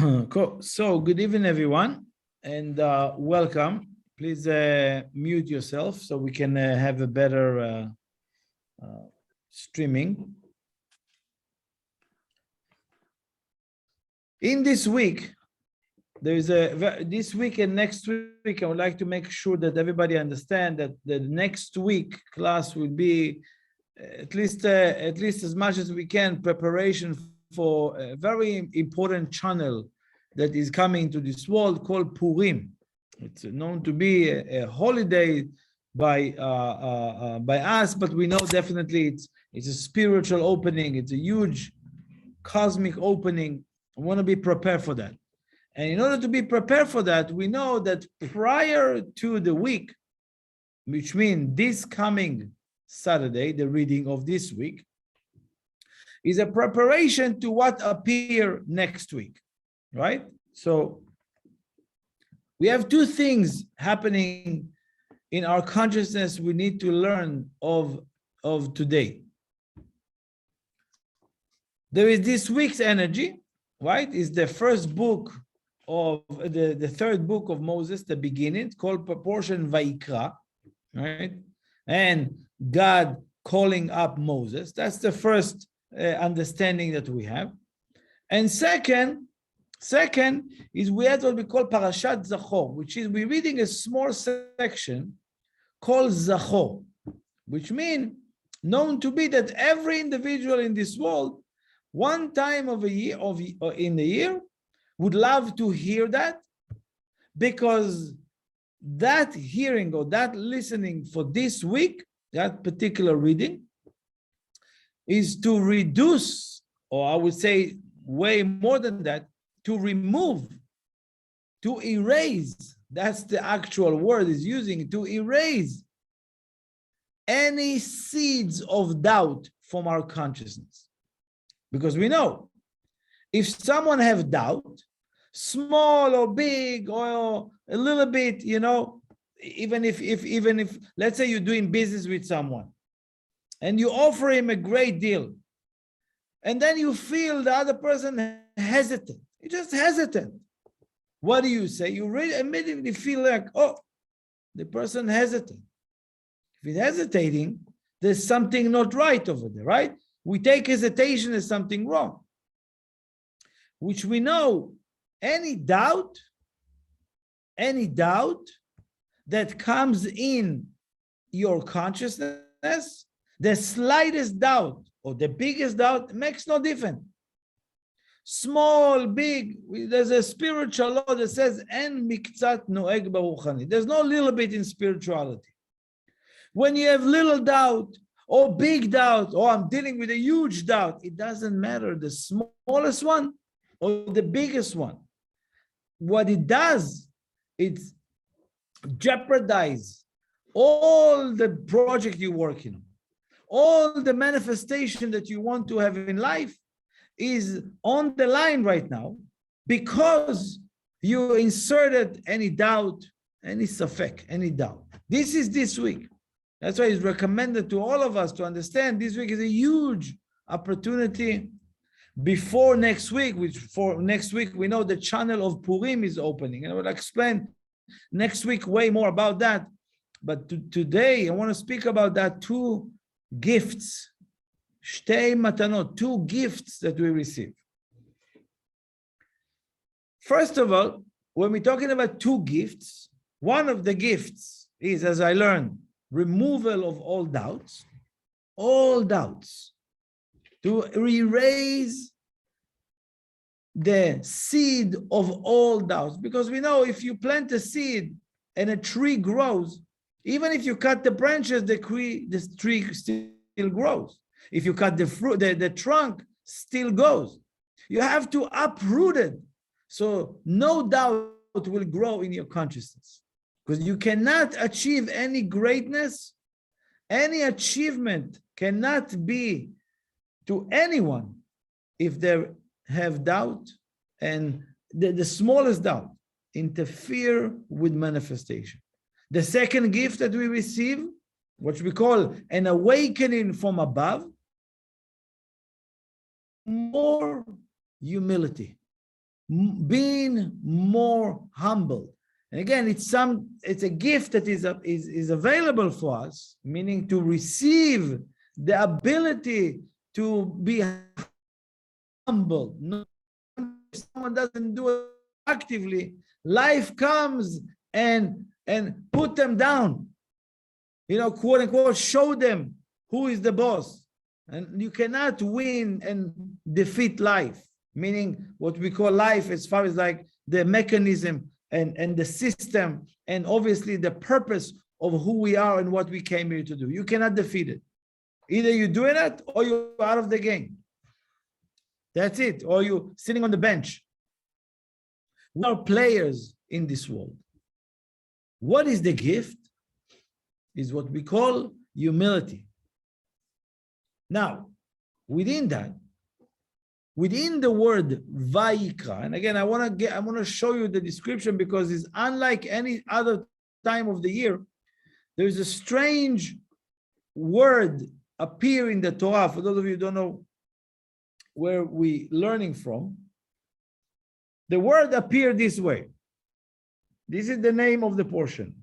Cool. So, good evening, everyone, and welcome. Please mute yourself so we can have a better streaming. In this week, there is this week and next week, I would like to make sure that everybody understand that the next week class will be at least as much as we can preparation for a very important channel that is coming to this world called Purim. It's known to be a holiday by us, but we know definitely it's a spiritual opening. It's a huge cosmic opening. I want to be prepared for that. And in order to be prepared for that, we know that prior to the week, which means this coming Saturday, the reading of this week, is a preparation to what appear next week, right? So we have two things happening in our consciousness we need to learn of today. There is this week's energy, right? It's the first book of the third book of Moses, the beginning, called Proportion Vayikra, right? And God calling up Moses. That's the first understanding that we have. And second is we have what we call Parashat Zachor, which is we're reading a small section called Zachor, which means known to be that every individual in this world, one time of a year in the year, would love to hear that, because that hearing or that listening for this week, that particular reading, is to reduce, or I would say way more than that, to remove, to erase, that's the actual word is using, to erase any seeds of doubt from our consciousness. Because we know, if someone have doubt, small or big or a little bit, even if let's say you're doing business with someone and you offer him a great deal, and then you feel the other person hesitant, you just hesitant. What do you say? You really immediately feel like, oh, the person hesitant. If he's hesitating, there's something not right over there, right? We take hesitation as something wrong, which we know any doubt that comes in your consciousness, the slightest doubt or the biggest doubt makes no difference. Small, big, there's a spiritual law that says, En miktzat noeg baruchani. There's no little bit in spirituality. When you have little doubt or big doubt, or I'm dealing with a huge doubt, it doesn't matter the smallest one or the biggest one. What it does, it's jeopardize all the project you're working on, all the manifestation that you want to have in life is on the line right now, because you inserted any doubt, any safek, any doubt. This is this week. That's why it's recommended to all of us to understand this week is a huge opportunity before next week, which for next week, we know the channel of Purim is opening. And I will explain next week way more about that. But today, I want to speak about that two gifts, shtei matanot, two gifts that we receive. First of all, when we're talking about two gifts, one of the gifts is, as I learned, removal of all doubts, to erase the seed of all doubts. Because we know if you plant a seed and a tree grows, even if you cut the branches, the tree still grows. If you cut the fruit, the trunk still goes. You have to uproot it. So no doubt will grow in your consciousness. Because you cannot achieve any greatness, any achievement cannot be to anyone if they have doubt, and the smallest doubt interfere with manifestation. The second gift that we receive, which we call an awakening from above, more humility. being more humble. And again, it's a gift that is available for us, meaning to receive the ability to be humble. Not if someone doesn't do it actively, life comes and put them down, quote unquote, show them who is the boss. And you cannot win and defeat life, meaning what we call life as far as like the mechanism and the system, and obviously the purpose of who we are and what we came here to do. You cannot defeat it. Either you're doing it or you're out of the game. That's it. Or you're sitting on the bench. We are players in this world. What is the gift? Is what we call humility. Now, within that, within the word Vayikra, and again, I want to show you the description because it's unlike any other time of the year. There's a strange word appear in the Torah. For those of you who don't know where we're learning from, the word appeared this way. This is the name of the portion.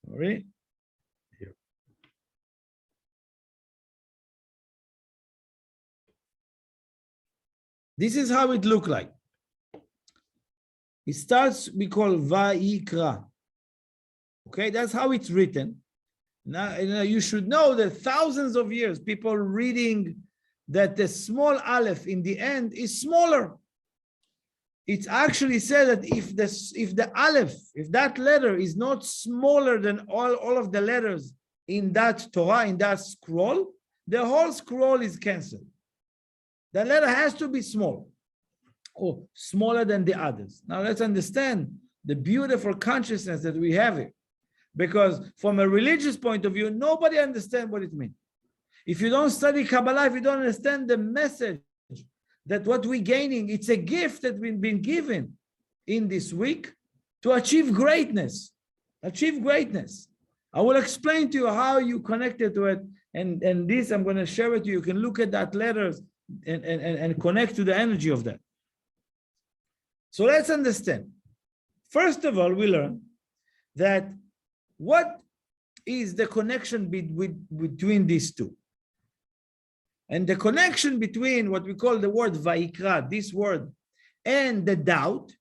Sorry. Here. This is how it looked like. It starts, we call Vayikra. Okay, that's how it's written. Now, you should know that thousands of years, people reading that the small aleph in the end is smaller. It's actually said that if the aleph, if that letter is not smaller than all of the letters in that Torah, in that scroll, the whole scroll is canceled. The letter has to be small or smaller than the others. Now let's understand the beautiful consciousness that we have here. Because from a religious point of view, nobody understands what it means. If you don't study Kabbalah, if you don't understand the message that what we're gaining, it's a gift that we've been given in this week to achieve greatness. Achieve greatness. I will explain to you how you connected to it. And this, I'm going to share with you. You can look at that letters and connect to the energy of that. So let's understand. First of all, we learn that what is the connection between these two? And the connection between what we call the word Vayikra, this word, and the doubt,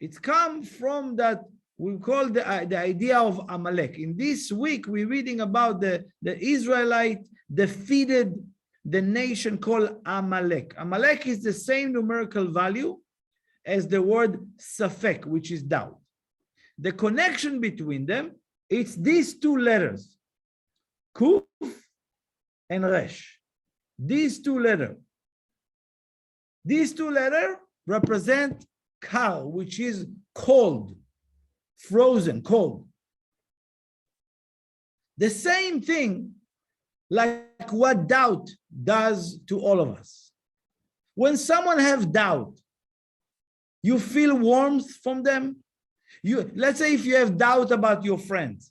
it's come from that we call the idea of Amalek. In this week, we're reading about the Israelite defeated the nation called Amalek. Amalek is the same numerical value as the word Safek, which is doubt. The connection between them, it's these two letters, Kuf and Resh. These two letters represent Kal, which is cold, frozen, cold. The same thing like what doubt does to all of us. When someone has doubt, you feel warmth from them. Let's say if you have doubt about your friends,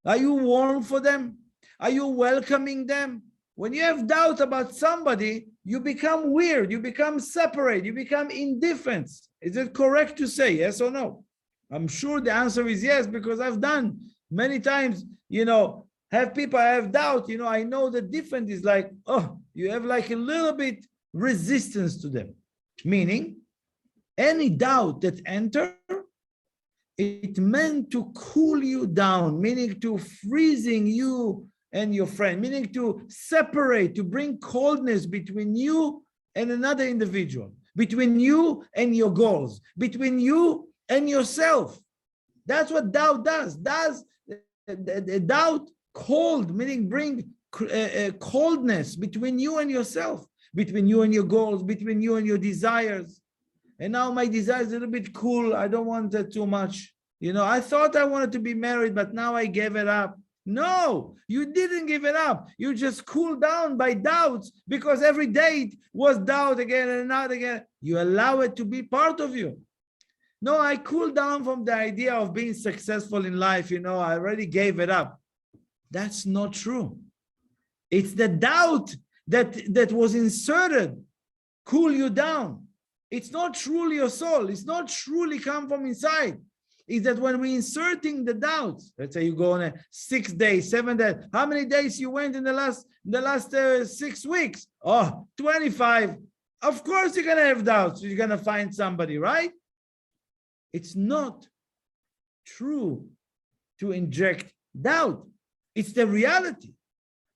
are you warm for them? Are you welcoming them? When you have doubt about somebody, you become weird, you become separate, you become indifferent. Is it correct to say yes or no? I'm sure the answer is yes, because I've done many times, have people I have doubt, I know the difference is like, you have like a little bit resistance to them. Meaning, any doubt that enter, it meant to cool you down, meaning to freezing you and your friend, meaning to separate, to bring coldness between you and another individual, between you and your goals, between you and yourself. That's what doubt does. Doubt cold, meaning bring coldness between you and yourself, between you and your goals, between you and your desires. And now my desire is a little bit cool. I don't want that too much. I thought I wanted to be married, but now I gave it up. No, you didn't give it up. You just cooled down by doubts because every date was doubt again and not again. You allow it to be part of you. No, I cooled down from the idea of being successful in life. I already gave it up. That's not true. It's the doubt that was inserted, cool you down. It's not truly your soul. It's not truly come from inside. Is that when we're inserting the doubts, let's say you go on a 6 days, 7 days, how many days you went in the last 6 weeks? Oh, 25. Of course you're going to have doubts. You're going to find somebody, right? It's not true to inject doubt. It's the reality.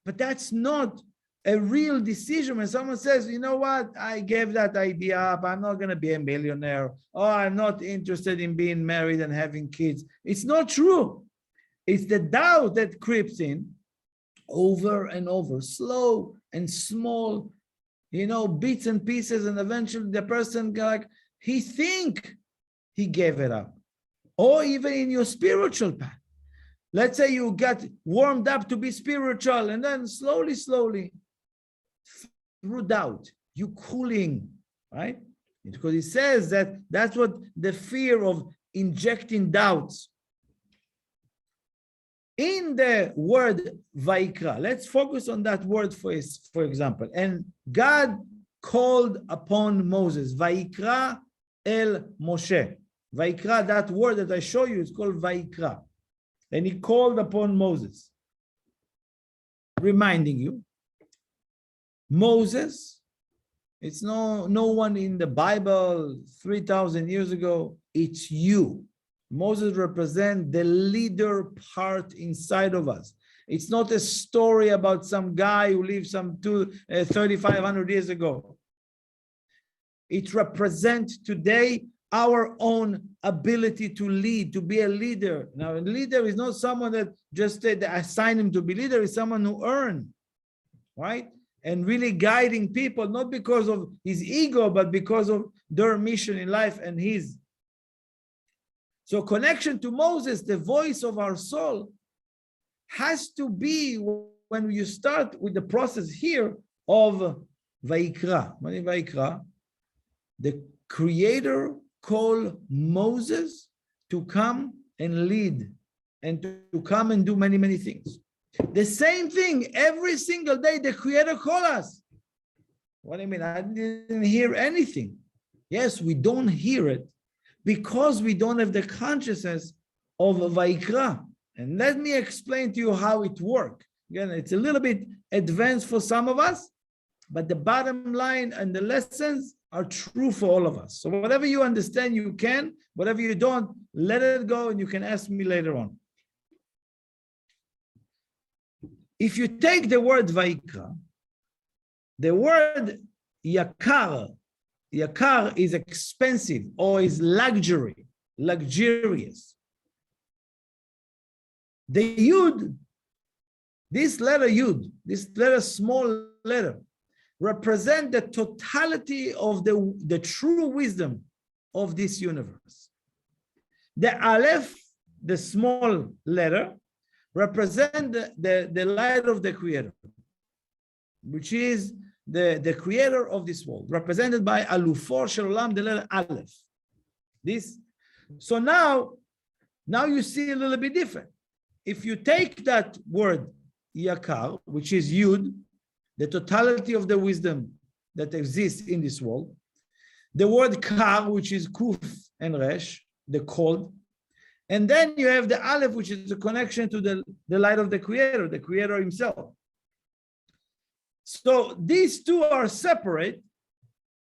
But that's not a real decision. When someone says, you know what, I gave that idea up, I'm not going to be a millionaire, or I'm not interested in being married and having kids. It's not true. It's the doubt that creeps in over and over, slow and small, bits and pieces, and eventually the person, he think he gave it up. Or even in your spiritual path. Let's say you got warmed up to be spiritual, and then slowly, through doubt, you cooling, right? Because it says that that's what the fear of injecting doubts. In the word Vaikra, let's focus on that word for example. And God called upon Moses, Vaikra el Moshe. Vaikra, that word that I show you, is called Vaikra. And he called upon Moses. Reminding you, Moses, it's no one in the Bible 3,000 years ago, it's you. Moses represents the leader part inside of us. It's not a story about some guy who lived some 3,500 years ago. It represents today our own ability to lead, to be a leader. Now, a leader is not someone that just assign him to be leader, is someone who earned, right? And really guiding people, not because of his ego, but because of their mission in life and his. So connection to Moses, the voice of our soul, has to be when you start with the process here of Vaikra. What is Vaikra? The Creator called Moses to come and lead and to come and do many, many things. The same thing every single day the Creator called us. What do you mean? I didn't hear anything. Yes, we don't hear it because we don't have the consciousness of Vaikra. And let me explain to you how it works. Again, it's a little bit advanced for some of us, but the bottom line and the lessons are true for all of us. So whatever you understand, you can. Whatever you don't, let it go, and you can ask me later on. If you take the word Vaikra, the word yakar is expensive or is luxurious. The Yud, this letter Yud, this letter, small letter, represent the totality of the true wisdom of this universe. The Aleph, the small letter, represent the light of the Creator, which is the Creator of this world, represented by Alufor Shel Olam, the letter Aleph. This. So now you see a little bit different. If you take that word Yakar, which is Yud, the totality of the wisdom that exists in this world, the word Kar, which is Kuf and Resh, the cold, and then you have the Aleph, which is a connection to the light of the Creator himself. So these two are separate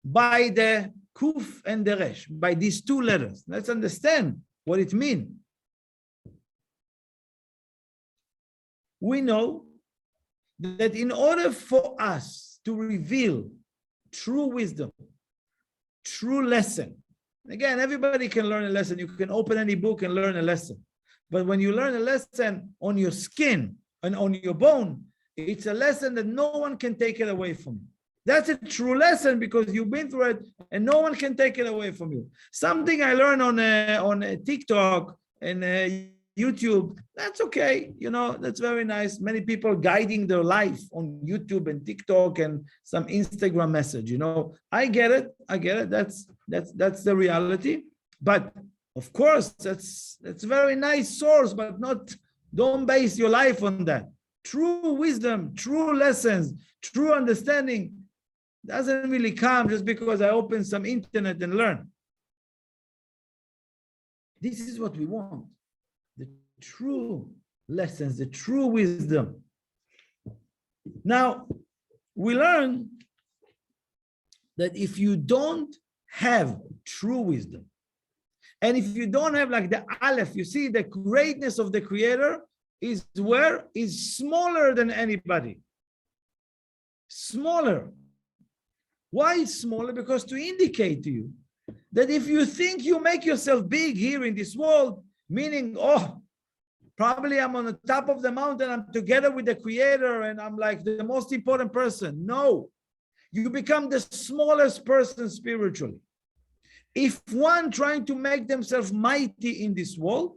by the Kuf and the Resh, by these two letters. Let's understand what it means. We know that in order for us to reveal true wisdom, true lesson, again, everybody can learn a lesson. You can open any book and learn a lesson. But when you learn a lesson on your skin and on your bone, it's a lesson that no one can take it away from you. That's a true lesson because you've been through it and no one can take it away from you. Something I learned on TikTok and YouTube, that's okay. That's very nice. Many people guiding their life on YouTube and TikTok and some Instagram message. I get it. That's the reality. But of course, that's a very nice source, but don't base your life on that. True wisdom, true lessons, true understanding doesn't really come just because I open some internet and learn. This is what we want. The true lessons, the true wisdom. Now, we learn that if you don't have true wisdom, and if you don't have like the Aleph, you see the greatness of the Creator is where is smaller than anybody. Smaller. Why is smaller? Because to indicate to you that if you think you make yourself big here in this world, meaning, oh, probably I'm on the top of the mountain, I'm together with the Creator, and I'm like the most important person. No, you become the smallest person spiritually. If one trying to make themselves mighty in this world,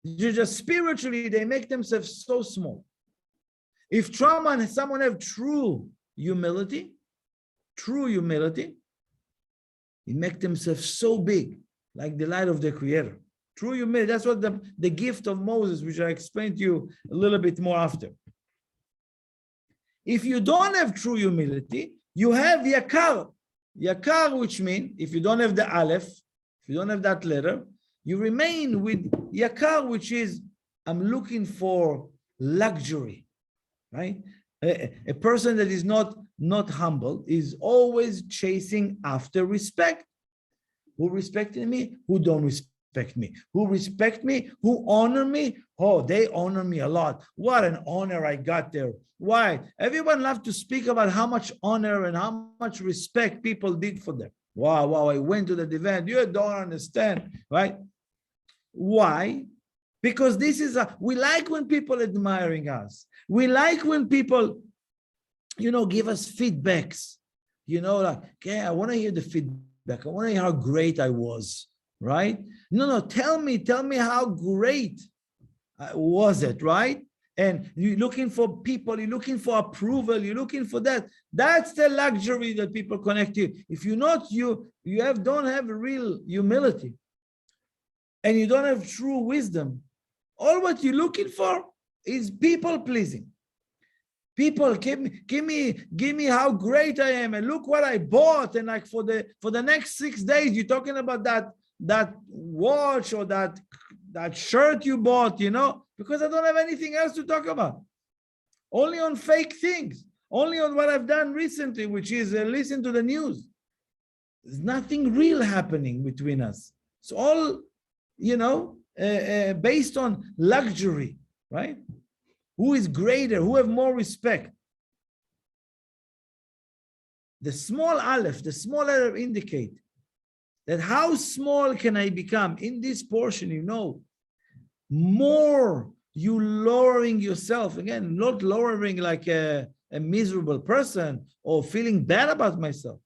just spiritually, they make themselves so small. If someone have true humility, they make themselves so big, like the light of the Creator. True humility, that's what the gift of Moses, which I explained to you a little bit more after. If you don't have true humility, you have yakar. Yakar, which means if you don't have the Aleph, if you don't have that letter, you remain with yakar, which is I'm looking for luxury, right? A person that is not humble is always chasing after respect. Who respected me? Who don't respect me? Who respect me? Who honor me? Oh, they honor me a lot. What an honor I got there. Why? Everyone loves to speak about how much honor and how much respect people did for them. Wow, I went to the event. You don't understand, right? Why? Because this is we like when people admiring us. We like when people, give us feedbacks. Like, okay, I want to hear the feedback. I want to hear how great I was, right? No, tell me how great was it, right? And you're looking for people, you're looking for approval, you're looking for that. That's the luxury that people connect to. If you're not, don't have real humility, and you don't have true wisdom, all what you're looking for is people pleasing. People, give me how great I am, and look what I bought, and like for the next 6 days, you're talking about that watch or that shirt you bought, because I don't have anything else to talk about. Only on fake things, only on what I've done recently, which is listen to the news. There's nothing real happening between us. It's all, based on luxury, right? Who is greater? Who have more respect? The small aleph, the small letter indicate that how small can I become in this portion, more you lowering yourself. Again, not lowering like a miserable person or feeling bad about myself.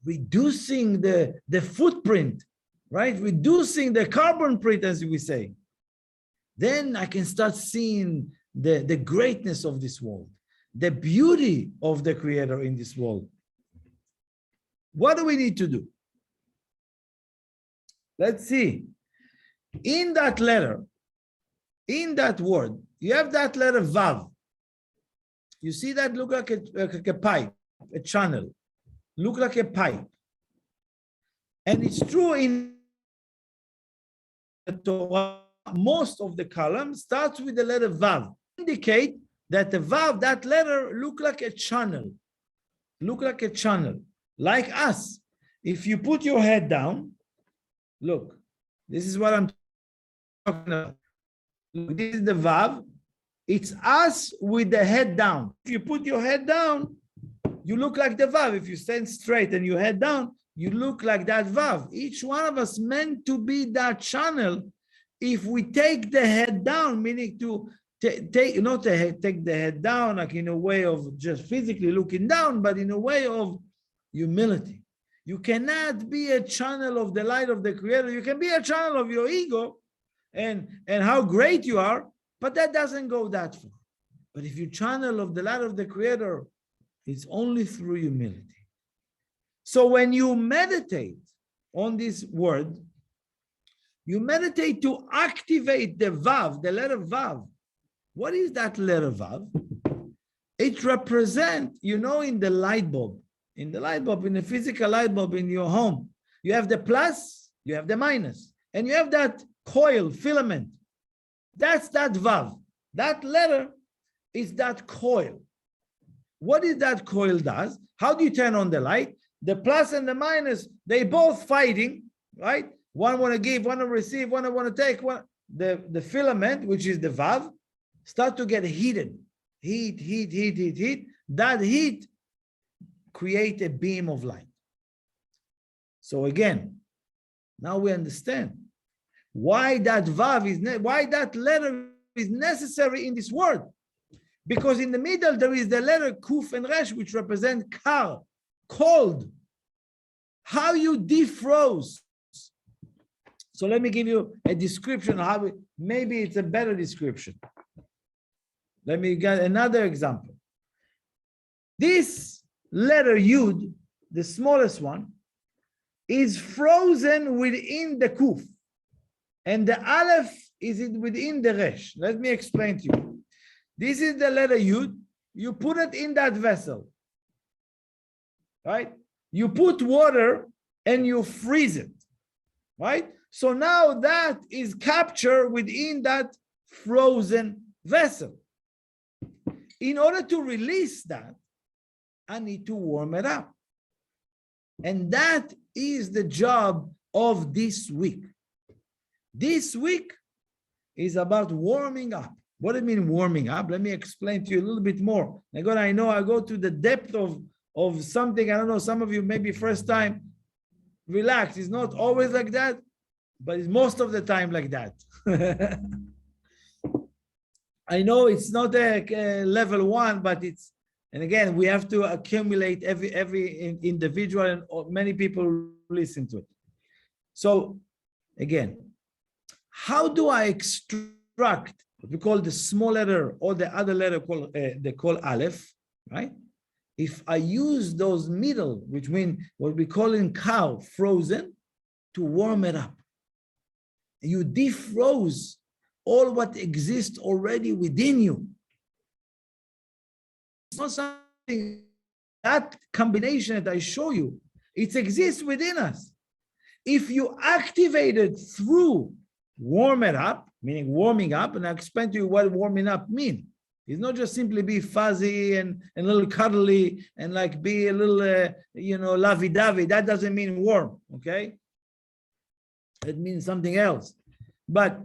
Reducing the footprint, right? Reducing the carbon print, as we say. Then I can start seeing the greatness of this world, the beauty of the Creator in this world. What do we need to do? Let's see. In that letter, in that word, you have that letter Vav. You see that look like a pipe, a channel. Look like a pipe. And it's true in the Torah, most of the column starts with the letter Vav. Indicate that the Vav, that letter, look like a channel. Look like a channel. Like us. If you put your head down, look, this is what I'm talking about. Look, this is the Vav. It's us with the head down. If you put your head down, you look like the Vav. If you stand straight and your head down, you look like that Vav. Each one of us meant to be that channel. If we take the head down, meaning to take the head down like in a way of just physically looking down, but in a way of humility. You cannot be a channel of the light of the Creator. You can be a channel of your ego and how great you are, but that doesn't go that far. But if you channel of the light of the Creator, it's only through humility. So when you meditate on this word, you meditate to activate the Vav, the letter Vav. What is that letter Vav? it represents, in the light bulb, in the physical light bulb in your home, you have the plus, you have the minus, and you have that coil, filament. That's that Vav. That letter is that coil. What is that coil does? How do you turn on the light? The plus and the minus, they both fighting, right? One want to give, one to receive, one want to take. The filament, which is the Vav, start to get heated. Heat. That heat create a beam of light. So again, now we understand why that Vav why that letter is necessary in this word. Because in the middle there is the letter Kuf and Resh, which represent kar, cold. How you defroze. So let me give you a description of how maybe it's a better description. Let me get another example. This letter Yud, the smallest one, is frozen within the Kuf. And the Aleph is within the Resh. Let me explain to you. This is the letter Yud. You put it in that vessel. Right? You put water and you freeze it. Right? So now that is captured within that frozen vessel. In order to release that, I need to warm it up. And that is the job of this week. This week is about warming up. What do you mean warming up? Let me explain to you a little bit more. I know I go to the depth of something. I don't know, some of you maybe first time. Relax. It's not always like that, but it's most of the time like that. I know it's not a level 1, but it's, and again, we have to accumulate every individual, and many people listen to it. So again, how do I extract what we call the small letter or the other letter called they call Aleph, right? If I use those middle, which mean what we call in cow, frozen, to warm it up. You defroze all what exists already within you. It's not something, that combination that I show you, it exists within us. If you activate it through warm it up, meaning warming up, and I'll explain to you what warming up means. It's not just simply be fuzzy and a little cuddly and like be a little, lovey-dovey. That doesn't mean warm, okay? It means something else. But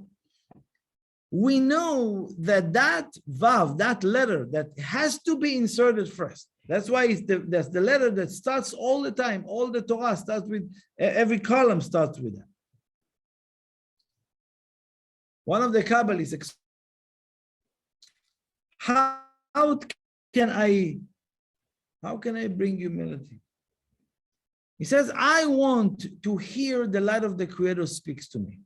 we know that Vav, that letter, that has to be inserted first. That's why that's the letter that starts all the time. All the Torah starts with, every column starts with that. One of the Kabbalists, how can I bring humility? He says, I want to hear the light of the Creator speaks to me.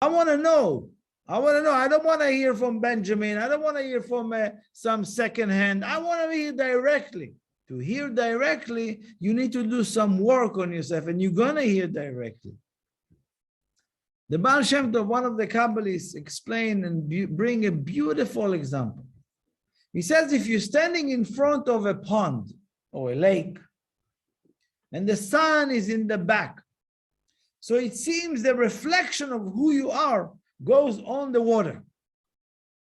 I want to know. I don't want to hear from Benjamin. I don't want to hear from some secondhand. I want to hear directly. To hear directly, you need to do some work on yourself, and you're going to hear directly. The Baal Shem Tov, one of the Kabbalists, explain and bring a beautiful example. He says, if you're standing in front of a pond or a lake, and the sun is in the back, so it seems the reflection of who you are goes on the water.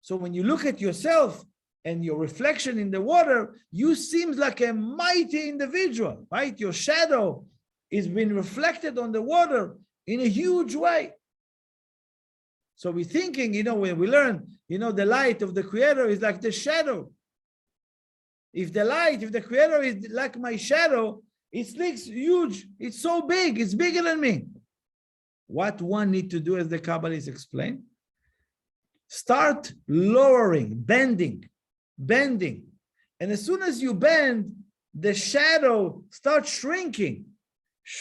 So when you look at yourself and your reflection in the water, you seem like a mighty individual, right? Your shadow is being reflected on the water in a huge way. So we're thinking, when we learn, the light of the Creator is like the shadow. If the Creator is like my shadow, it looks huge. It's so big. It's bigger than me. What one need to do, as the Kabbalists explain, start lowering, bending. And as soon as you bend, the shadow starts shrinking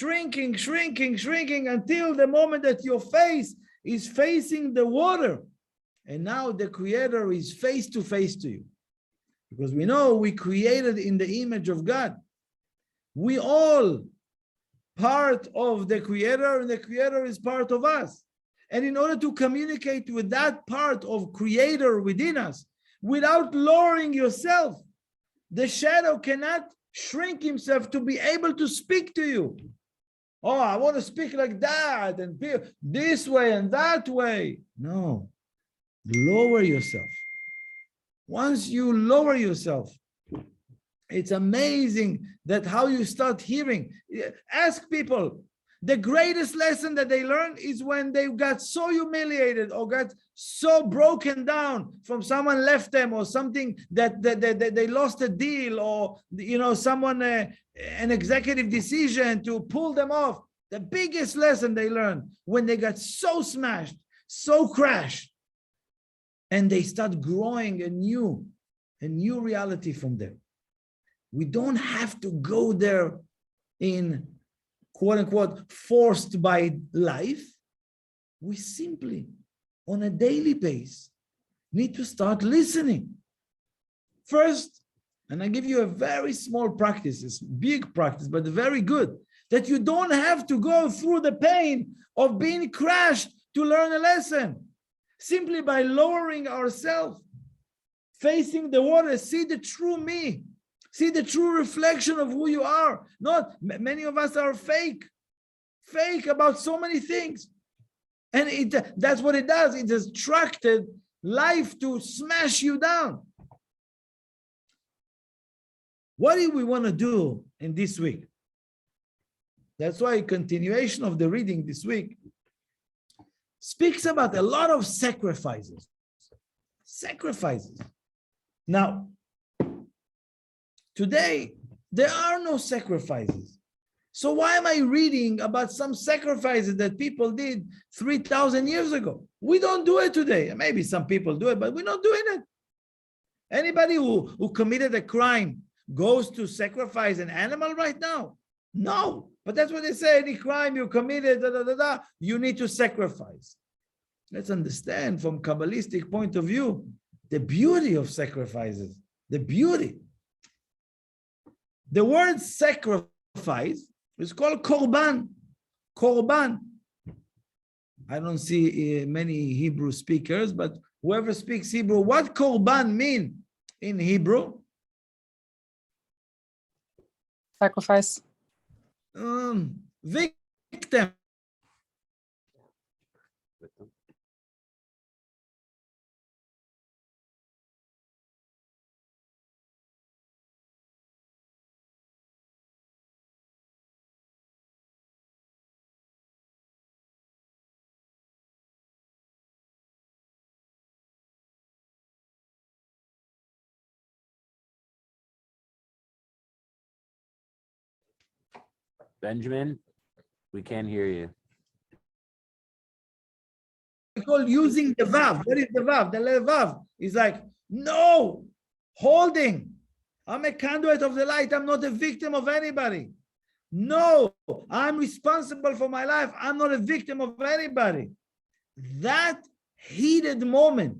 until the moment that your face is facing the water. And now the Creator is face to face to you. Because we know we created in the image of God. We all part of the Creator, and the Creator is part of us. And in order to communicate with that part of Creator within us, without lowering yourself. The shadow cannot shrink himself to be able to speak to you. Oh, I want to speak like that and be this way and that way. No, lower yourself. Once you lower yourself, it's amazing that how you start hearing. Ask people, the greatest lesson that they learn is when they got so humiliated or got so broken down from someone left them or something that they lost a deal or, you know, someone, an executive decision to pull them off. The biggest lesson they learned when they got so smashed, so crashed, and they start growing a new reality from there. We don't have to go there in quote unquote forced by life. We simply, on a daily basis, need to start listening. First, and I give you a very small practice, it's big practice, but very good, that you don't have to go through the pain of being crushed to learn a lesson. Simply by lowering ourselves, facing the water, see the true me, see the true reflection of who you are. Not many of us are fake about so many things. And that's what it does. It has attracted life to smash you down. What do we want to do in this week? That's why continuation of the reading this week speaks about a lot of sacrifices. Sacrifices. Now, today, there are no sacrifices. So why am I reading about some sacrifices that people did 3,000 years ago? We don't do it today. Maybe some people do it, but we're not doing it. Anybody who committed a crime goes to sacrifice an animal right now? No. But that's what they say, any crime you committed, you need to sacrifice. Let's understand from Kabbalistic point of view, the beauty of sacrifices, the beauty. The word sacrifice is called korban. Korban. I don't see many Hebrew speakers, but whoever speaks Hebrew, what korban mean in Hebrew? Sacrifice. Victim. Benjamin, we can't hear you. Called using the vav. What is the vav? The letter vav is like, no, holding. I'm a conduit of the light. I'm not a victim of anybody. No, I'm responsible for my life. I'm not a victim of anybody. That heated moment,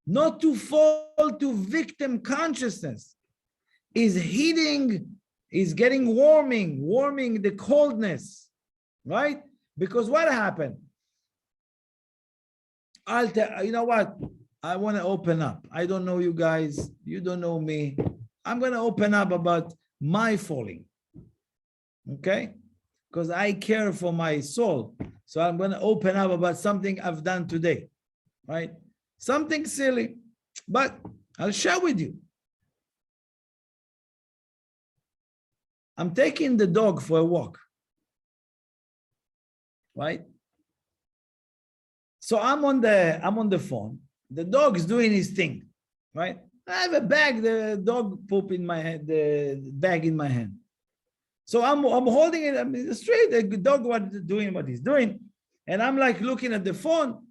not to fall to victim consciousness, is heating, is getting warming the coldness, right? Because what happened? I'll tell you know what? I want to open up. I don't know you guys. You don't know me. I'm going to open up about my falling. Okay? Because I care for my soul. So I'm going to open up about something I've done today. Right? Something silly. But I'll share with you. I'm taking the dog for a walk. Right? So I'm on the phone. The dog is doing his thing, right? I have a bag, the dog poop in my hand, the bag in my hand. So I'm holding it. I'm in the street. The dog was doing what he's doing, and I'm like looking at the phone,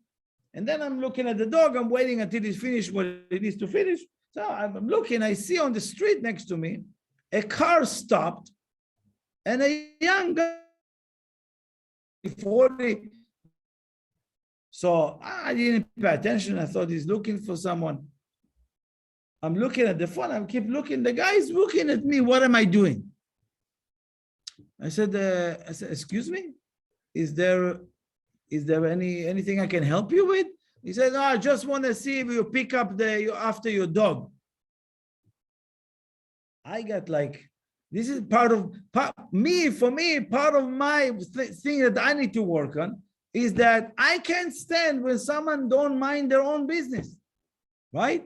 and then I'm looking at the dog. I'm waiting until he's finished what he needs to finish. So I'm looking. I see on the street next to me, a car stopped, and a young guy, 40. So I didn't pay attention. I thought he's looking for someone. I'm looking at the phone. I keep looking. The guy is looking at me. What am I doing? I said, excuse me? Is there anything I can help you with? He said, no, I just want to see if you pick up after your dog. I got like, this is part of my thing that I need to work on is that I can't stand when someone don't mind their own business, right?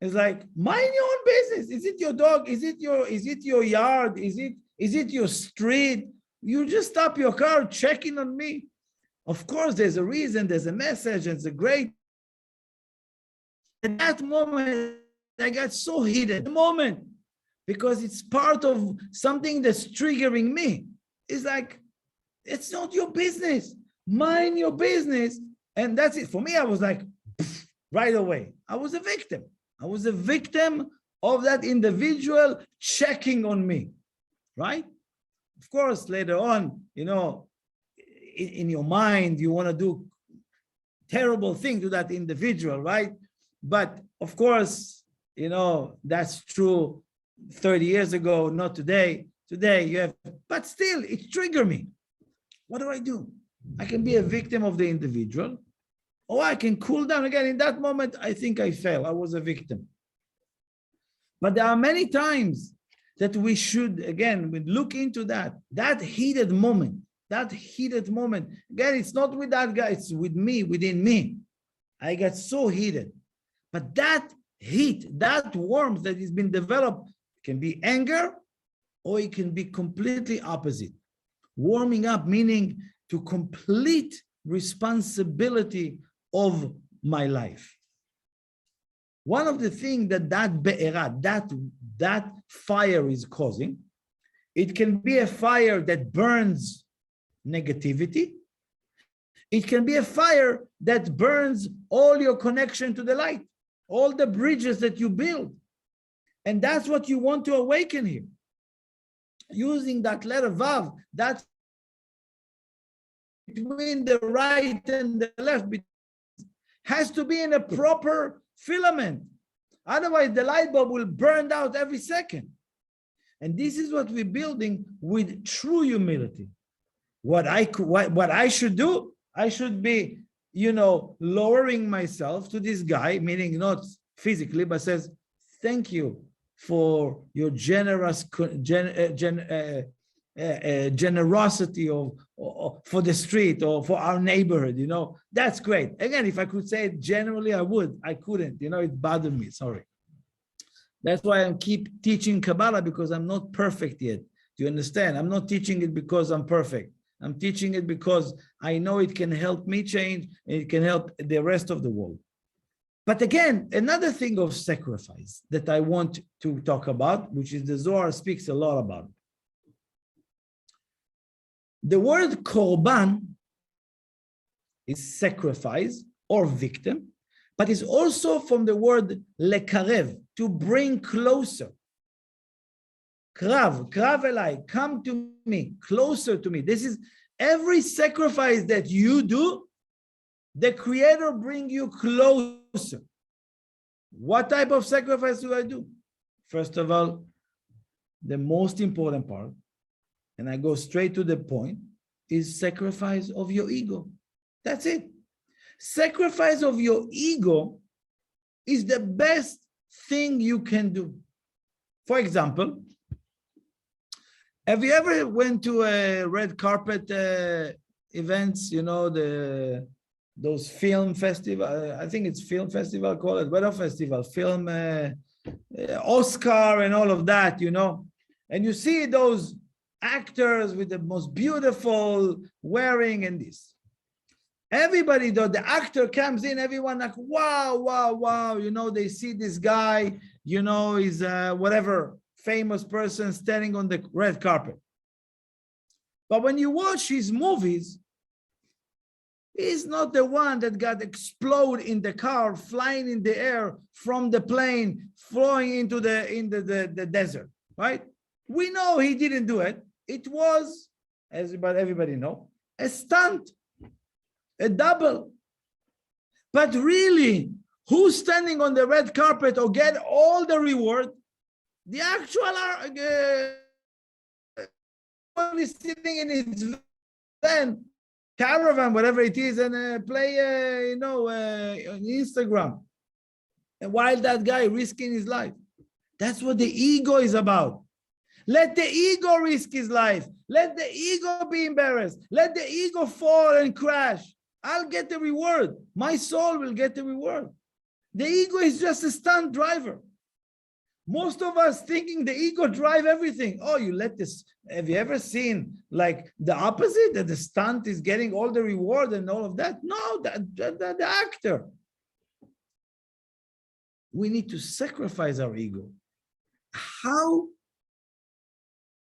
It's like, mind your own business. Is it your dog? Is it your yard? Is it your street? You just stop your car checking on me. Of course, there's a reason, there's a message, it's a great. At that moment, I got so heated. The moment, because it's part of something that's triggering me. It's like, it's not your business. Mind your business. And that's it. For me, I was like, right away. I was a victim. I was a victim of that individual checking on me, right? Of course, later on, in your mind, you want to do terrible things to that individual, right? But of course, that's true 30 years ago, not today. Today you have, but still it triggered me. What do? I can be a victim of the individual, or I can cool down. Again, in that moment, I think I fell. I was a victim. But there are many times that we should, again, look into that heated moment. Again, it's not with that guy, it's with me, within me. I got so heated. But that heat, that warmth that has been developed can be anger, or it can be completely opposite. Warming up, meaning to complete responsibility of my life. One of the things that fire is causing, it can be a fire that burns negativity. It can be a fire that burns all your connection to the light, all the bridges that you build. And that's what you want to awaken here. Using that letter Vav, that's between the right and the left, has to be in a proper filament. Otherwise, the light bulb will burn out every second. And this is what we're building with true humility. What I should do, I should be, lowering myself to this guy, meaning not physically, but says, thank you for your generosity for the street or for our neighborhood, that's great. Again, if I could say it generally, I would. I couldn't, it bothered me, sorry. That's why I keep teaching Kabbalah, because I'm not perfect yet. Do you understand? I'm not teaching it because I'm perfect. I'm teaching it because I know it can help me change, and it can help the rest of the world. But again, another thing of sacrifice that I want to talk about, which is the Zohar speaks a lot about. The word korban is sacrifice or victim, but it's also from the word lekarev, to bring closer. Krav elai, come to me, closer to me. This is every sacrifice that you do, the Creator bring you closer. What type of sacrifice do I do? First of all, the most important part, and I go straight to the point, is sacrifice of your ego. That's it. Sacrifice of your ego is the best thing you can do. For example, have you ever went to a red carpet events, those film festival, I think it's film festival, call it, weather festival, film, Oscar and all of that, and you see those actors with the most beautiful wearing and this. Everybody, though, the actor comes in, everyone like, wow, they see this guy, he's whatever famous person standing on the red carpet. But when you watch his movies, he's not the one that got explode in the car, flying in the air from the plane, flying into the desert, right? We know he didn't do it. It was, as everybody know, a stunt, a double. But really, who's standing on the red carpet or get all the reward? The actual one is sitting in his van caravan, whatever it is, and play, on Instagram. And while that guy risking his life, that's what the ego is about. Let the ego risk his life. Let the ego be embarrassed. Let the ego fall and crash. I'll get the reward. My soul will get the reward. The ego is just a stunt driver. Most of us thinking the ego drive everything. Oh, you let this. Have you ever seen like the opposite, that the stunt is getting all the reward and all of that? No, the actor. We need to sacrifice our ego. How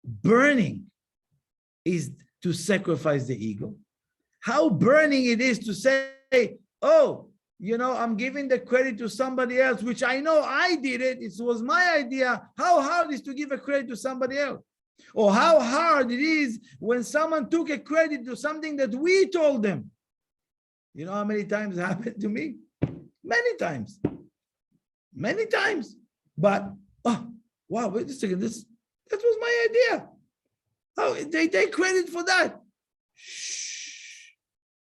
burning is to sacrifice the ego? How burning it is to say, oh, I'm giving the credit to somebody else, which I know I did it. It was my idea. How hard is to give a credit to somebody else? Or how hard it is when someone took a credit to something that we told them. You know how many times it happened to me? Many times. Many times. But, oh, wow, wait a second. That was my idea. Oh, they take credit for that. Shh.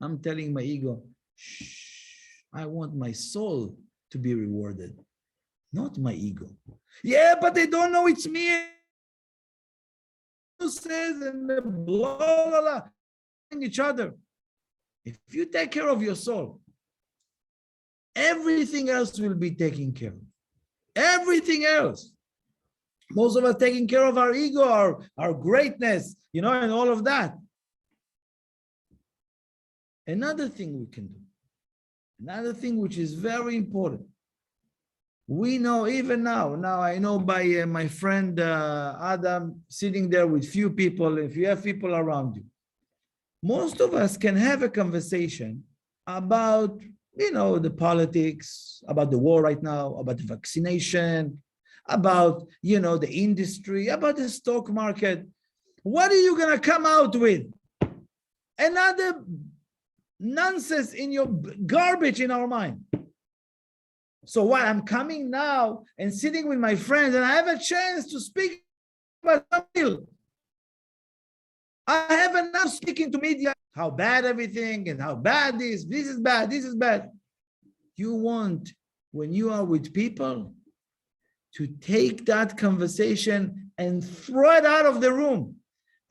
I'm telling my ego, shh. I want my soul to be rewarded, not my ego. Yeah, but they don't know it's me. Who says and blah, blah, blah, each other. If you take care of your soul, everything else will be taken care of. Everything else. Most of us taking care of our ego, our greatness, and all of that. Another thing we can do. Another thing which is very important. We know even now I know by my friend Adam sitting there with few people, if you have people around you, most of us can have a conversation about, the politics, about the war right now, about the vaccination, about, the industry, about the stock market. What are you going to come out with? Another nonsense in your garbage in our mind. So what? I'm coming now and sitting with my friends and I have a chance to speak about something. I have enough speaking to media, how bad everything and how bad this is bad, this is bad. You want, when you are with people, to take that conversation and throw it out of the room.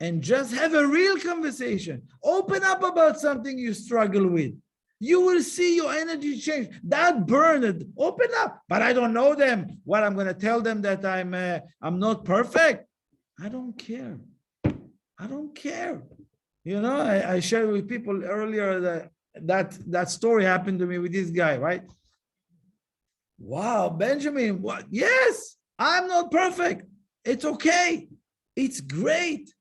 And just have a real conversation. Open up about something you struggle with. You will see your energy change. That burned. Open up. But I don't know them. What, I'm going to tell them that I'm not perfect? I don't care. I don't care. I shared with people earlier that story happened to me with this guy, right? Wow, Benjamin, what? Yes, I'm not perfect. It's okay. It's great.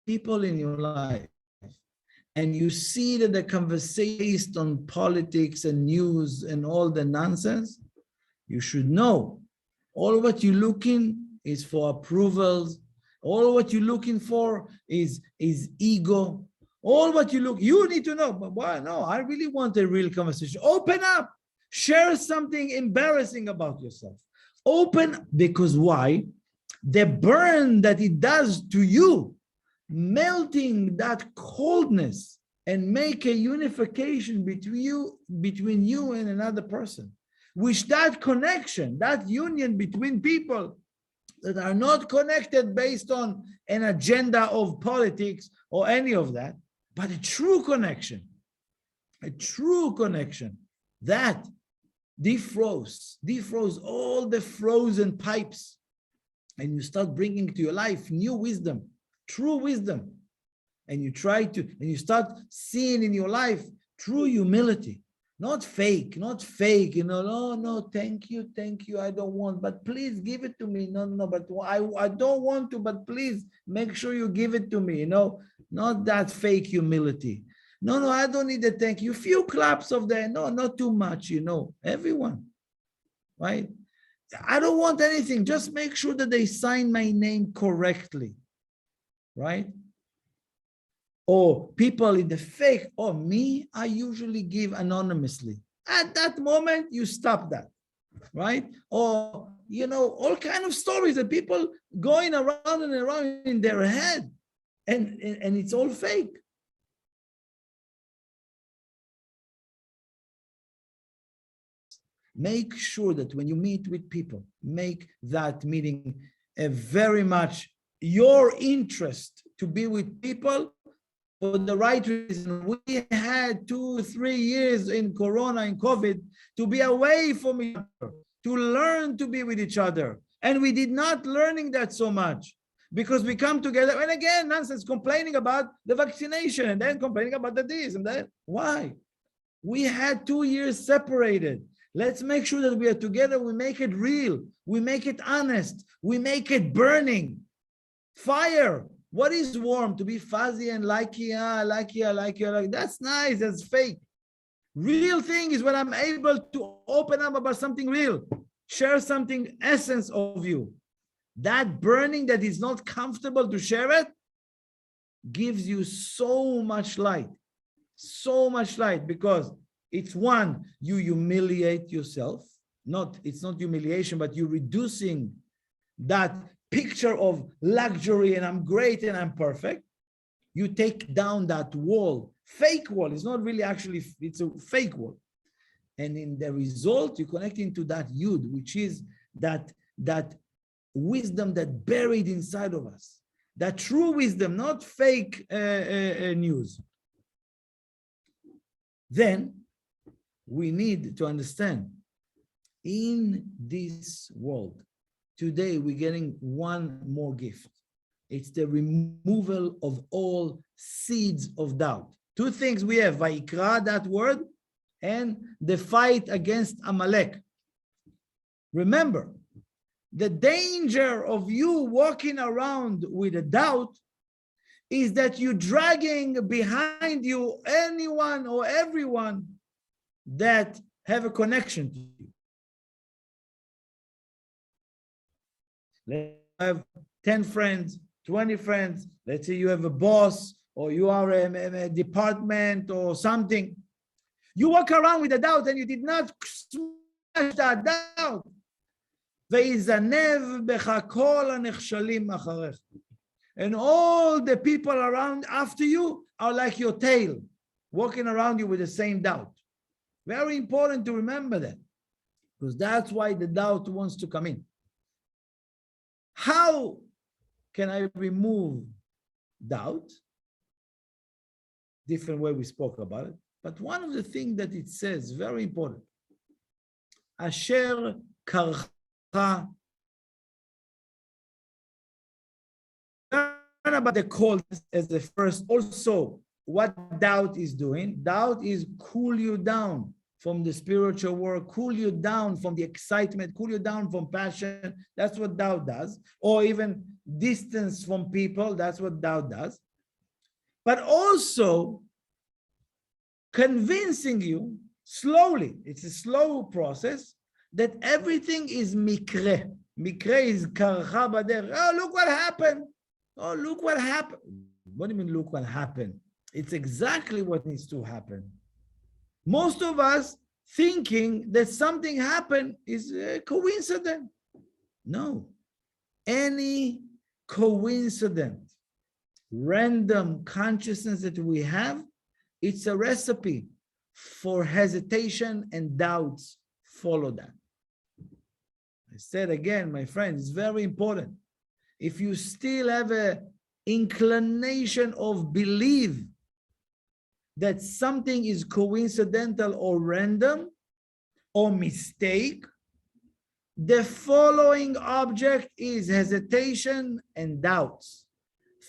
People in your life, and you see that the conversation based on politics and news and all the nonsense, you should know all what you're looking is for approvals. All what you're looking for is ego. All what you need to know, but why? No, I really want a real conversation. Open up, share something embarrassing about yourself. Open, because why? The burn that it does to you, melting that coldness and make a unification between you and another person, which that connection, that union between people that are not connected based on an agenda of politics or any of that, but a true connection that defroze all the frozen pipes, and you start bringing to your life new wisdom, true wisdom, and you start seeing in your life true humility, not fake, no, thank you, I don't want, but please give it to me, no, but I don't want to, but please make sure you give it to me, not that fake humility. No, I don't need a thank you, few claps of that, no, not too much, everyone, right? I don't want anything, just make sure that they sign my name correctly, right? Or people in the fake, or me, I usually give anonymously. At that moment, you stop that, right? Or, all kind of stories that people going around and around in their head. and it's all fake. Make sure that when you meet with people, make that meeting a very much your interest to be with people for the right reason. We had 2-3 years in Corona and COVID to be away from each other, to learn to be with each other. And we did not learning that so much because we come together and again, nonsense, complaining about the vaccination and then complaining about the this and that. Why? We had 2 years separated. Let's make sure that we are together. We make it real. We make it honest. We make it burning. Fire. What is warm? To be fuzzy and like that's nice. That's fake. Real thing is when I'm able to open up about something real, share something essence of you. That burning that is not comfortable to share it gives you so much light because it's one, you humiliate yourself. It's not humiliation, but you're reducing that picture of luxury and I'm great and I'm perfect. You take down that wall, fake wall. It's not really actually, it's a fake wall. And in the result, you connect into that yud, which is that wisdom that buried inside of us, that true wisdom, not fake news. Then we need to understand in this world, today we're getting one more gift. It's the removal of all seeds of doubt. Two things we have, Vayikra, that word, and the fight against Amalek. Remember, the danger of you walking around with a doubt is that you're dragging behind you anyone or everyone that have a connection to you. Let's have 10 friends, 20 friends. Let's say you have a boss or you are a department or something. You walk around with a doubt and you did not smash that doubt. And all the people around after you are like your tail, walking around you with the same doubt. Very important to remember that, because that's why the doubt wants to come in. How can I remove doubt? Different way we spoke about it. But one of the things that it says, very important, Asher karcha. Learn about the call as the first. Also, what doubt is doing. Doubt is cool you down from the spiritual work, cool you down from the excitement, cool you down from passion. That's what doubt does. Or even distance from people. That's what doubt does. But also convincing you slowly, it's a slow process, that everything is mikre. Mikre is karcha bader. Oh, look what happened. Oh, look what happened. What do you mean, look what happened? It's exactly what needs to happen. Most of us thinking that something happened is a coincidence. No. Any coincidence, random consciousness that we have, it's a recipe for hesitation and doubts. Follow that. I said again, my friend, it's very important. If you still have an inclination of belief that something is coincidental or random or mistake, the following object is hesitation and doubts.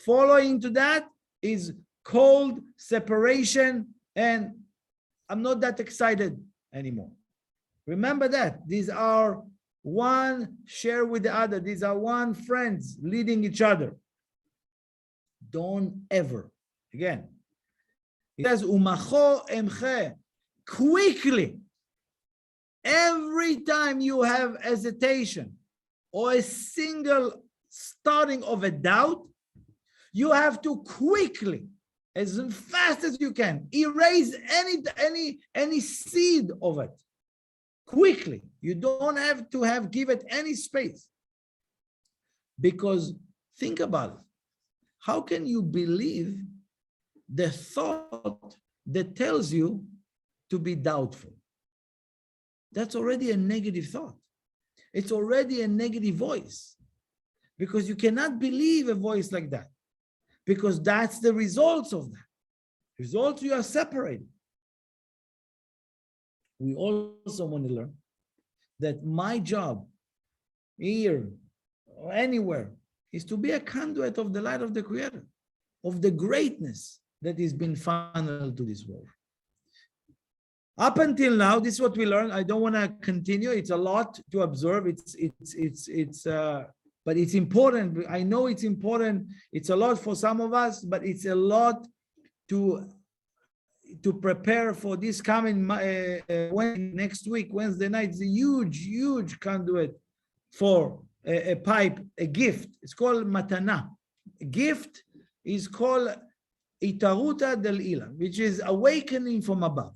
Following to that is cold separation and I'm not that excited anymore. Remember that. These are one share with the other. These are one friends leading each other. Don't ever, again, it says, Umacho emche, quickly, every time you have hesitation or a single starting of a doubt, you have to quickly, as fast as you can, erase any seed of it. Quickly. You don't have to give it any space. Because think about it. how can you believe the thought that tells you to be doubtful? That's already a negative thought. It's already a negative voice, because you cannot believe a voice like that, because that's the results of that. Results, you are separated. We also want to learn that my job here or anywhere is to be a conduit of the light of the Creator, of the greatness that is being funneled to this world. Up until now, this is what we learned. I don't want to continue. It's a lot to observe. But it's important. I know it's important. It's a lot for some of us, but it's a lot to prepare for this coming next week, Wednesday night. It's a huge conduit for a pipe, a gift. It's called matana. A gift is called itaruta del ilan, which is awakening from above.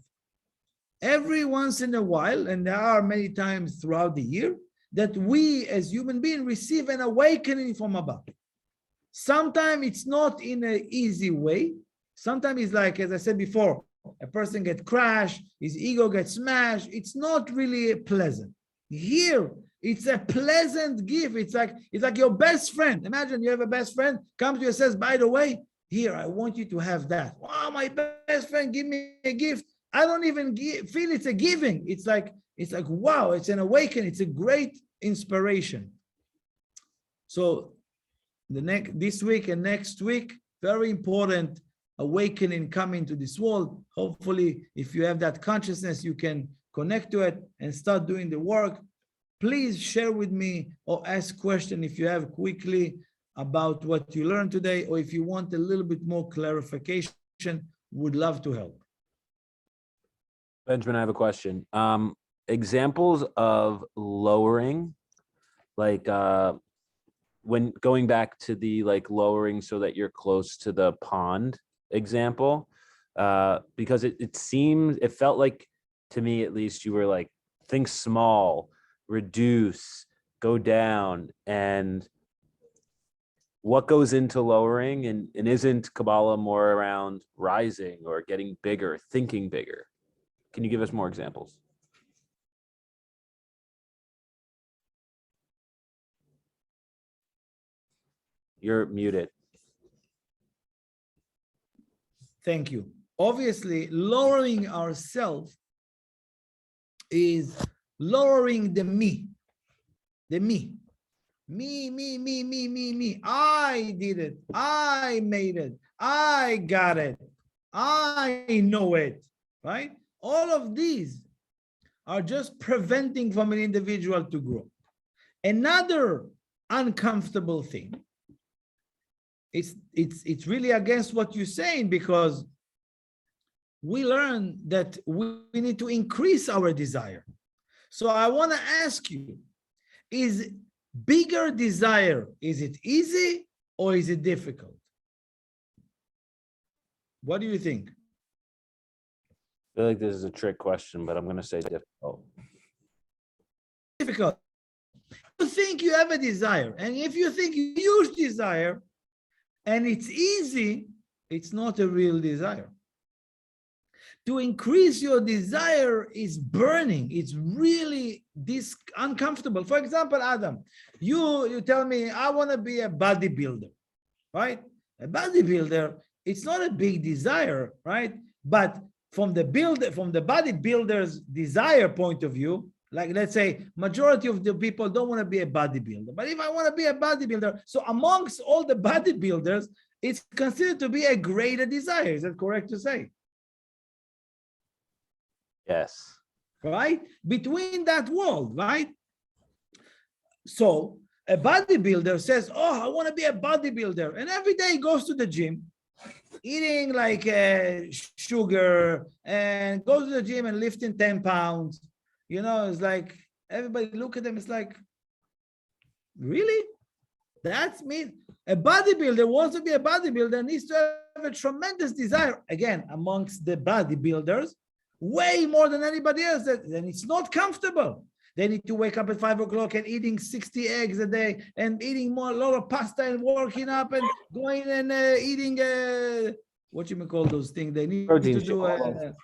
Every once in a while, and there are many times throughout the year, that we as human beings receive an awakening from above. Sometimes it's not in an easy way. Sometimes it's like, as I said before, a person gets crashed, his ego gets smashed. It's not really pleasant. Here, it's a pleasant gift. It's like your best friend. Imagine you have a best friend, comes to you and says, by the way, here, I want you to have that. Wow, my best friend, give me a gift. I don't even feel it's a giving. It's like, wow, it's an awakening. It's a great inspiration. So this week and next week, very important awakening coming to this world. Hopefully, if you have that consciousness, you can connect to it and start doing the work. Please share with me or ask questions if you have quickly about what you learned today, or if you want a little bit more clarification, would love to help. Benjamin, I have a question. Examples of lowering, like when going back to the lowering so that you're close to the pond example, because it felt like, to me at least, you were like, think small, reduce, go down, and what goes into lowering, and isn't Kabbalah more around rising or getting bigger, thinking bigger? Can you give us more examples? You're muted. Thank you. Obviously, lowering ourselves is lowering the me. The me. Me. I did it. I made it. I got it. I know it. Right? All of these are just preventing from an individual to grow. Another uncomfortable thing, it's really against what you're saying, because we learn that we need to increase our desire. So I want to ask you, is bigger desire, is it easy or is it difficult? What do you think? I feel like this is a trick question, but I'm going to say difficult. Difficult. You think you have a desire, and if you think you use desire and it's easy, it's not a real desire. To increase your desire is burning. It's really uncomfortable. For example, Adam, you tell me, I want to be a bodybuilder, right? A bodybuilder, it's not a big desire, right? But from the bodybuilder's desire point of view, like let's say majority of the people don't want to be a bodybuilder. But if I want to be a bodybuilder, so amongst all the bodybuilders, it's considered to be a greater desire. Is that correct to say? Yes. Right? Between that world, right? So a bodybuilder says, oh, I want to be a bodybuilder. And every day he goes to the gym, eating like sugar, and goes to the gym and lifting 10 pounds. You know, it's like, everybody look at them, it's like, really? That's me. A bodybuilder wants to be a bodybuilder, needs to have a tremendous desire, again, amongst the bodybuilders, way more than anybody else, and it's not comfortable. They need to wake up at 5 o'clock and eating 60 eggs a day and eating a lot of pasta and working up and going and eating what you may call those things. They need Protein to shake. do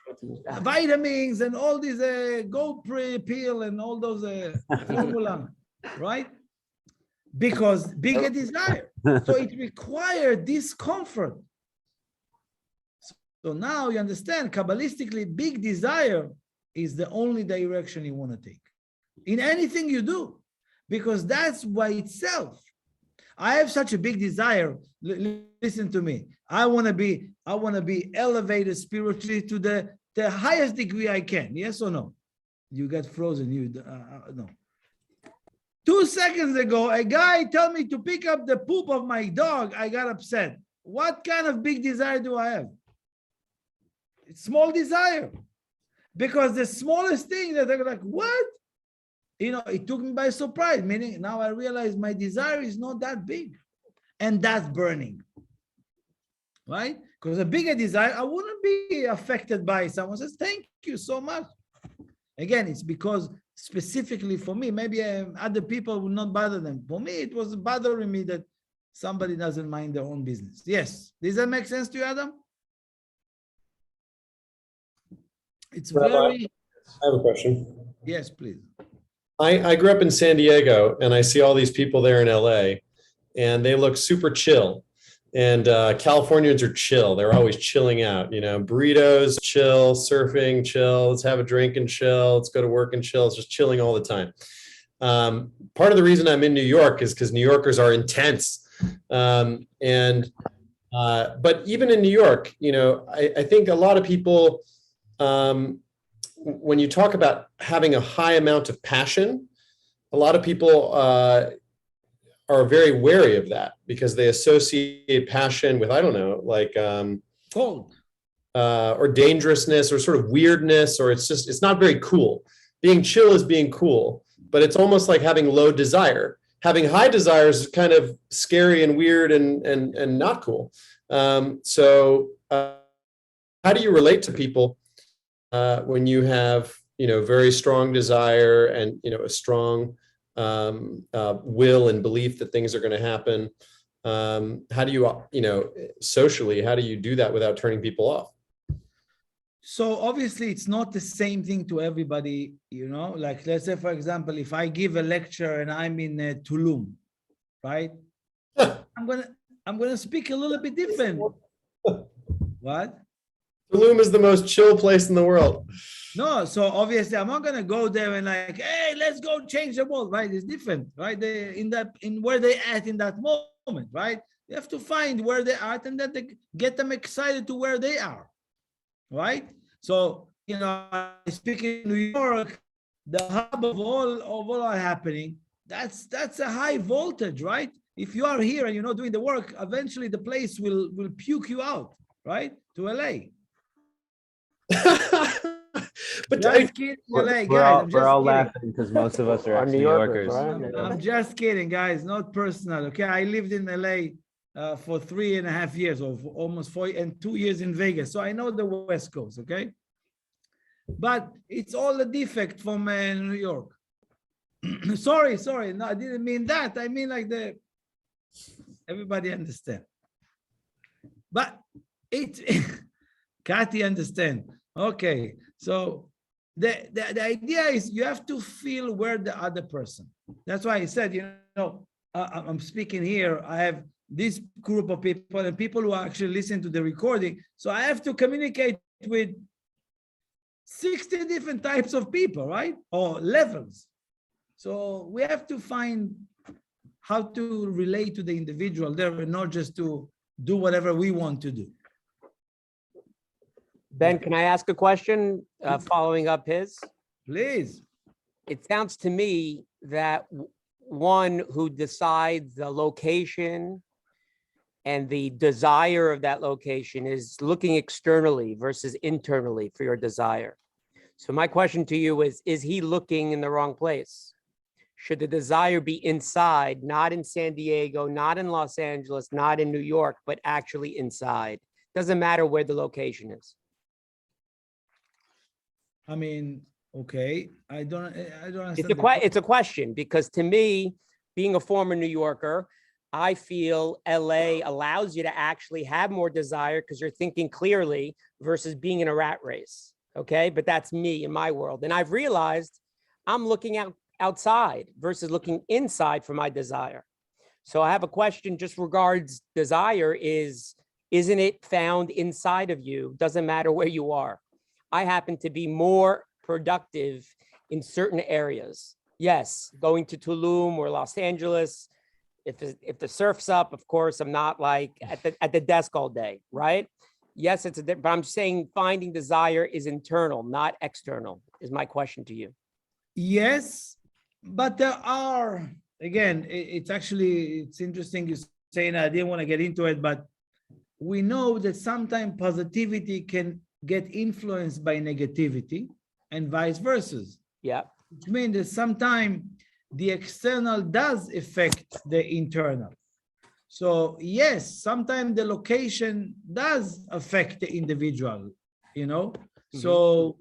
vitamins and all these gold pill and all those formula, right? Because bigger desire. So it required discomfort. So now you understand, Kabbalistically, big desire is the only direction you want to take in anything you do, because that's by itself. I have such a big desire. Listen to me. I want to be elevated spiritually to the highest degree I can. Yes or no? You got frozen. No. 2 seconds ago, a guy told me to pick up the poop of my dog. I got upset. What kind of big desire do I have? It's small desire. Because the smallest thing that they're like, what? It took me by surprise, meaning now I realize my desire is not that big. And that's burning. Right? Because a bigger desire, I wouldn't be affected by someone says, thank you so much. Again, it's because specifically for me, maybe other people will not bother them. For me, it was bothering me that somebody doesn't mind their own business. Yes. Does that make sense to you, Adam? It's Rabbi, very... I have a question. Yes, please. I grew up in San Diego, and I see all these people there in LA, and they look super chill. And Californians are chill. They're always chilling out, burritos, chill, surfing, chill. Let's have a drink and chill. Let's go to work and chill. It's just chilling all the time. Part of the reason I'm in New York is because New Yorkers are intense. But even in New York, I think a lot of people, when you talk about having a high amount of passion, a lot of people are very wary of that because they associate passion with, I don't know, like cold or dangerousness or sort of weirdness, or it's not very cool. Being chill is being cool, but it's almost like having low desire. Having high desire is kind of scary and weird and not cool. So how do you relate to people when you have, very strong desire and, a strong will and belief that things are going to happen? How do you, socially, how do you do that without turning people off? So obviously it's not the same thing to everybody, like let's say, for example, if I give a lecture and I'm in Tulum, right? I'm going to speak a little bit different. What? Tulum is the most chill place in the world. No, so obviously I'm not gonna go there and like, hey, let's go change the world, right? It's different, right? In where they at in that moment, right? You have to find where they are and then get them excited to where they are, right? So I speak in New York, the hub of all are happening. That's a high voltage, right? If you are here and you're not doing the work, eventually the place will puke you out, right? To LA. But just kidding, LA, guys. We're all laughing because most of us are New New Yorkers, Yorkers. right? I'm just kidding, guys. Not personal. Okay, I lived in LA for 3.5 years, or almost 4, and 2 years in Vegas, so I know the West Coast. Okay, but it's all a defect from New York. sorry. No, I didn't mean that. I mean like everybody understand. But Kathy understand. Okay, so the idea is you have to feel where the other person. That's why I said, I'm speaking here. I have this group of people and people who actually listen to the recording. So I have to communicate with 60 different types of people, right? Or levels. So we have to find how to relate to the individual there and not just to do whatever we want to do. Ben, can I ask a question following up his? Please. It sounds to me that one who decides the location and the desire of that location is looking externally versus internally for your desire. So my question to you is he looking in the wrong place? Should the desire be inside, not in San Diego, not in Los Angeles, not in New York, but actually inside? Doesn't matter where the location is. I mean, Okay, I don't understand. It's a question, because to me, being a former New Yorker, I feel LA allows you to actually have more desire because you're thinking clearly versus being in a rat race. Okay, but that's me in my world. And I've realized I'm looking outside versus looking inside for my desire. So I have a question just regards desire isn't it found inside of you? Doesn't matter where you are. I happen to be more productive in certain areas. Yes, going to Tulum or Los Angeles. If the surf's up, of course, I'm not like at the desk all day, right? Yes, but I'm saying finding desire is internal, not external, is my question to you. Yes, but there are, again, it's interesting you saying, I didn't want to get into it, but we know that sometimes positivity can get influenced by negativity and vice versa. Yeah. Which means that sometimes the external does affect the internal. So yes, sometimes the location does affect the individual, you know? So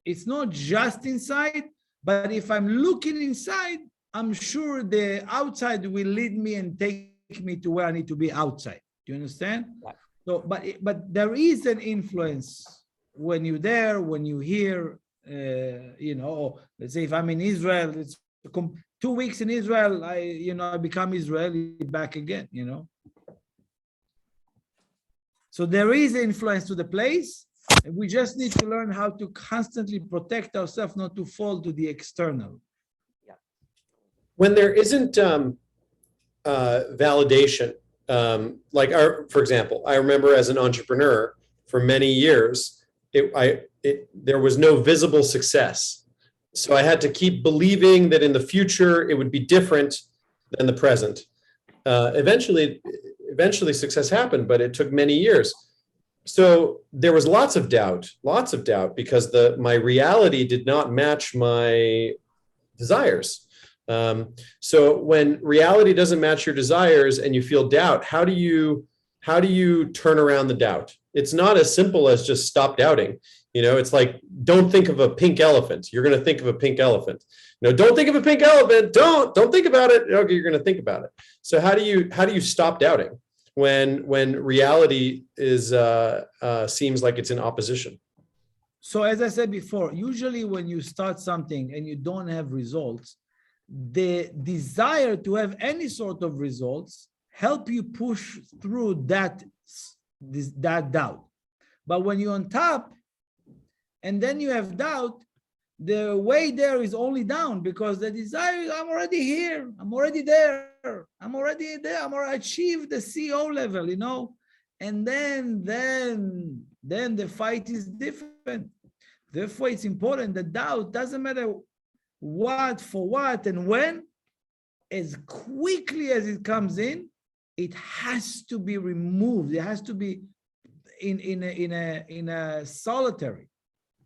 it's not just inside, but if I'm looking inside, I'm sure the outside will lead me and take me to where I need to be outside. Do you understand? Right. So, but there is an influence when you're there, when you hear, you know, let's say if I'm in Israel, it's 2 weeks in Israel, I become Israeli back again, you know. So there is influence to the place. And we just need to learn how to constantly protect ourselves, not to fall to the external. When there isn't validation, for example, I remember as an entrepreneur for many years, there was no visible success. So I had to keep believing that in the future it would be different than the present. Eventually success happened, but it took many years. So there was lots of doubt because my reality did not match my desires. So when reality doesn't match your desires and you feel doubt, how do you turn around the doubt? It's not as simple as just stop doubting. You know, it's like, don't think of a pink elephant. You're going to think of a pink elephant. No, don't think of a pink elephant. Don't think about it. Okay, you're going to think about it. So how do you stop doubting when reality is seems like it's in opposition? So as I said before, usually when you start something and you don't have results, the desire to have any sort of results help you push through that doubt. But when you're on top and then you have doubt, the way there is only down, because the desire is, I'm already here, I'm already there, I'm already achieved the CEO level, you know, and then the fight is different. Therefore, it's important that doubt doesn't matter what, for what, and when, as quickly as it comes in, it has to be removed. It has to be in a solitary.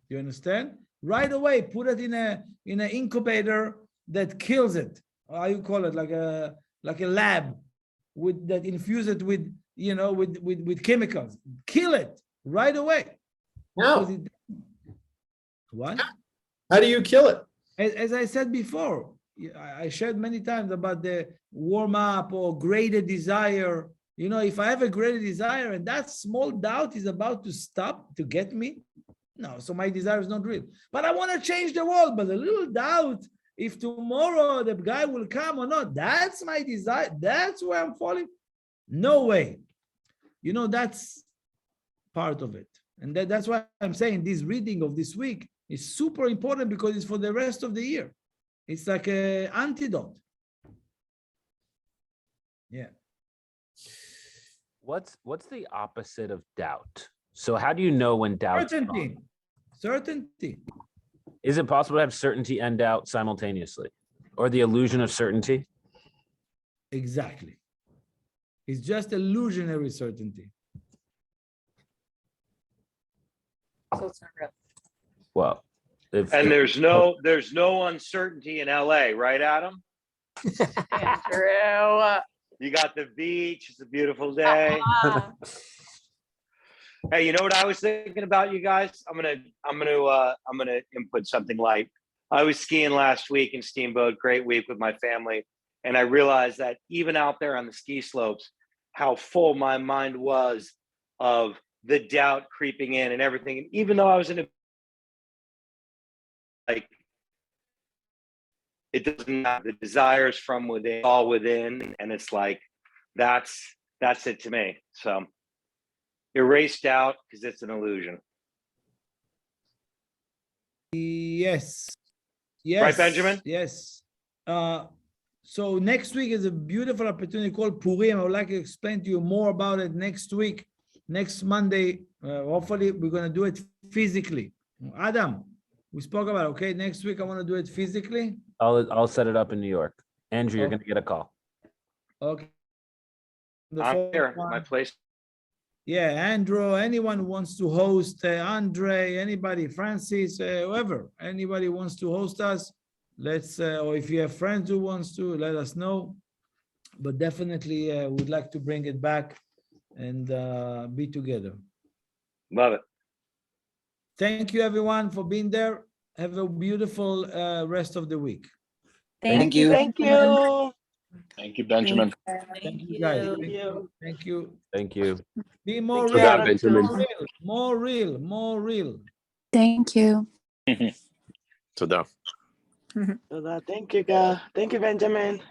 You understand? Right away, put it in an incubator that kills it. How you call it? Like a lab that infuse it with, you know, with chemicals. Kill it right away. How? What? How do you kill it? As I said before, I shared many times about the warm up or greater desire. You know, if I have a greater desire and that small doubt is about to stop to get me, no, so my desire is not real. But I want to change the world, but a little doubt if tomorrow the guy will come or not, that's my desire. That's where I'm falling. No way. You know, that's part of it. And that's why I'm saying this reading of this week is super important, because it's for the rest of the year. It's like an antidote. Yeah. What's the opposite of doubt? So how do you know when doubt? Certainty. Is it possible to have certainty and doubt simultaneously, or the illusion of certainty? Exactly. It's just illusionary certainty. So it's not real. Well, And there's no uncertainty in LA, right, Adam? Andrew. You got the beach, it's a beautiful day. Hey, you know what I was thinking about, you guys? I'm gonna input something light. I was skiing last week in Steamboat, great week with my family, and I realized that even out there on the ski slopes, how full my mind was of the doubt creeping in and everything. And even though I was in a like, it doesn't matter. The desires from within, all within, and it's like that's it to me. So erased out because it's an illusion. Yes. Yes. Right, Benjamin? Yes. So next week is a beautiful opportunity called Purim. I would like to explain to you more about it next week, next Monday. Hopefully, we're going to do it physically. Adam, we spoke about it, okay? Next week, I want to do it physically. I'll set it up in New York. Andrew, you're Okay. gonna get a call. Okay. I'm here. My place. Yeah, Andrew, anyone who wants to host, Andre, anybody, Francis, whoever, anybody wants to host us, let's, or if you have friends who wants to, let us know. But definitely, we'd like to bring it back and be together. Love it. Thank you, everyone, for being there. Have a beautiful rest of the week. Thank you. Thank you. Thank you, Benjamin. Thank you, guys. you. Thank you. Thank you. Thank you. Be more Thank you, real. Adam. Benjamin. More real. More real. Thank you. תודה. Thank you, Benjamin.